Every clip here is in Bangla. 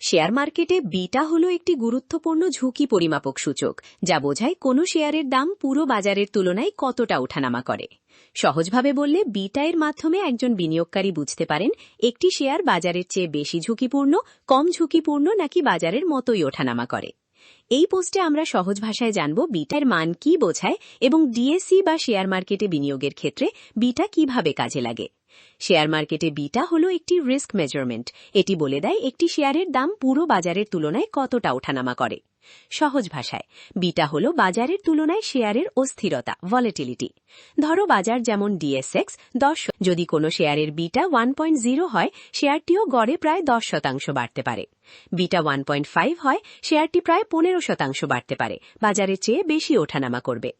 শেয়ার মার্কেটে বিটা হলো একটি গুরুত্বপূর্ণ ঝুঁকি পরিমাপক সূচক, যা বোঝায় কোনো শেয়ারের দাম পুরো বাজারের তুলনায় কতটা ওঠানামা করে। সহজভাবে বললে বিটা এর মাধ্যমে একজন বিনিয়োগকারী বুঝতে পারেন একটি শেয়ার বাজারের চেয়ে বেশি ঝুঁকিপূর্ণ, কম ঝুঁকিপূর্ণ নাকি বাজারের মতোই ওঠানামা করে। এই পোস্টে আমরা সহজ ভাষায় জানব বিটার মান কি বোঝায় এবং ডিএসসি বা শেয়ার মার্কেটে বিনিয়োগের ক্ষেত্রে বিটা কিভাবে কাজে লাগে। শেয়ার মার্কেটে বিটা হলো একটি রিস্ক মেজারমেন্ট। এটি বলে দেয় একটি শেয়ারের দাম পুরো বাজারের তুলনায় কতটা ওঠানামা করে। সহজ ভাষায় বিটা হলো বাজারের তুলনায় শেয়ারের অস্থিরতা, ভলিটিলিটি। ধরো বাজার যেমন ডিএসএক্স 10, যদি কোনো শেয়ারের বিটা 1.0 হয়, শেয়ারটিও গড়ে প্রায় 10% বাড়তে পারে। বিটা 1.5 হয়, শেয়ারটি প্রায় 15% বাড়তে পারে, বাজারের চেয়ে বেশি ওঠানামা করবে।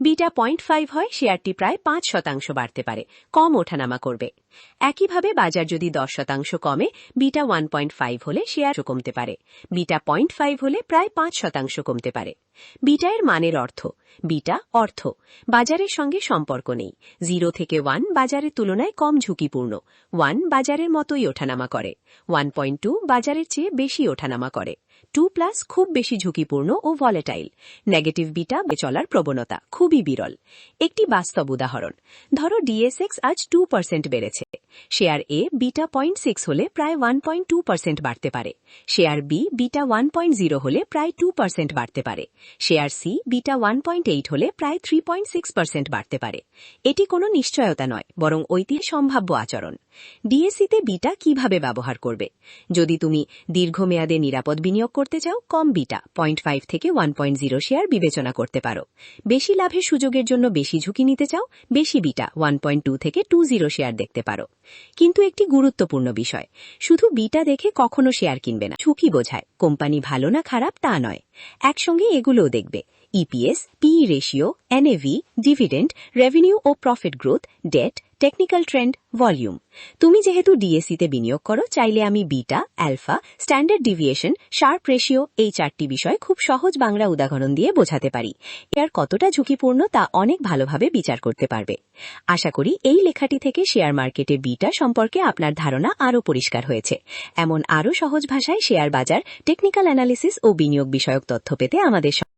বিটা 0.5 হয়, শেয়ারটি প্রায় 5% বাড়তে পারে, কম ওঠানামা করবে। একইভাবে বাজার যদি 10% কমে, বিটা 1.5 হলে শেয়ার কমতে পারে, বিটা 0.5 হলে প্রায় 5% কমতে পারে। বিটা এর মানের বিটা অর্থ বাজারের সঙ্গে সম্পর্ক নেই। 0 থেকে 1 বাজারের তুলনায় কম ঝুঁকিপূর্ণ, 1 বাজারের মতোই ওঠানামা করে, 1.2 বাজারের চেয়ে বেশি ওঠানামা করে, 2+ খুব বেশি ঝুঁকিপূর্ণ ও ভলেটাইল। নেগেটিভ বিটা চলার প্রবণতা খুবই বিরল। একটি বাস্তব উদাহরণ, ধরো ডিএসএক্স আজ 2% বেড়েছে। শেয়ার এ বিটা 0.6 হলে প্রায় 1.2% বাড়তে পারে, শেয়ার বি বিটা 1.0 হলে প্রায় 2% বাড়তে পারে, শেয়ার সি বিটা 1.8 হলে প্রায় 3.6% বাড়তে পারে। এটি কোনো নিশ্চয়তা নয়, বরং ঐতিহাসিক সম্ভাব্য আচরণ। ডিএসসিতে বিটা কিভাবে ব্যবহার করবে? যদি তুমি দীর্ঘমেয়াদে নিরাপদ বিনিয়োগ করতে চাও, কম বিটা 0.5 থেকে 1.0 শেয়ার বিবেচনা করতে পারো। বেশি লাভের সুযোগের জন্য বেশি ঝুঁকি নিতে চাও, বেশি বিটা 1.2 থেকে 20 শেয়ার দেখতে পারো। কিন্তু একটি গুরুত্বপূর্ণ বিষয়, শুধু বিটা দেখে কখনো শেয়ার কিনবে না। ঝুঁকি বোঝায় কোম্পানি ভালো না খারাপ তা নয়, একসঙ্গে এগুলোও দেখবে: EPS, PE ratio, NAV, dividend, revenue ও profit growth, debt, technical trend, volume. তুমি যেহেতু ডিএসসিতে বিনিয়োগ করো, চাইলে আমি beta, alpha, standard deviation, sharpe ratio এই 4টি বিষয় খুব সহজ বাংলা উদাহরণ দিয়ে বোঝাতে পারি। এর কতটা ঝুঁকিপূর্ণ তা অনেক ভালোভাবে বিচার করতে পারবে। আশা করি এই লেখাটি থেকে শেয়ার মার্কেটে বিটা সম্পর্কে আপনার ধারণা আরও পরিষ্কার হয়েছে। এমন আরও সহজ ভাষায় শেয়ার বাজার, টেকনিক্যাল অ্যানালিসিস ও বিনিয়োগ বিষয়ক তথ্য পেতে আমাদের